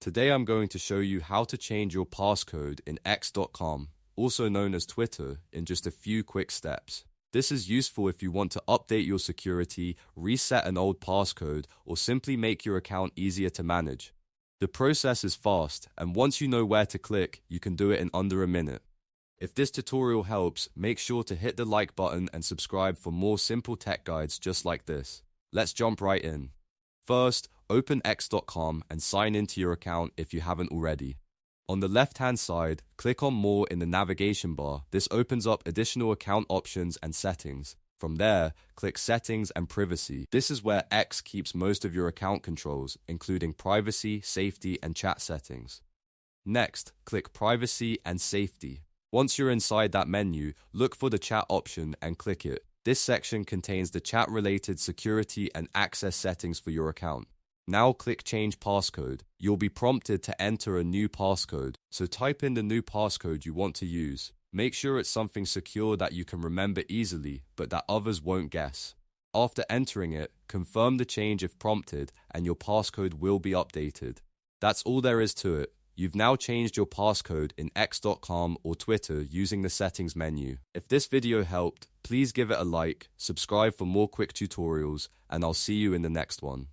Today I'm going to show you how to change your passcode in X.com, also known as Twitter, in just a few quick steps. This is useful if you want to update your security, reset an old passcode, or simply make your account easier to manage. The process is fast, and once you know where to click, you can do it in under a minute. If this tutorial helps, make sure to hit the like button and subscribe for more simple tech guides just like this. Let's jump right in. First, open X.com and sign into your account if you haven't already. On the left-hand side, click on More in the navigation bar. This opens up additional account options and settings. From there, click Settings and Privacy. This is where X keeps most of your account controls, including privacy, safety, and chat settings. Next, click Privacy and Safety. Once you're inside that menu, look for the chat option and click it. This section contains the chat-related security and access settings for your account. Now click Change Passcode. You'll be prompted to enter a new passcode, so type in the new passcode you want to use. Make sure it's something secure that you can remember easily, but that others won't guess. After entering it, confirm the change if prompted, and your passcode will be updated. That's all there is to it. You've now changed your passcode in X.com or Twitter using the settings menu. If this video helped, please give it a like, subscribe for more quick tutorials, and I'll see you in the next one.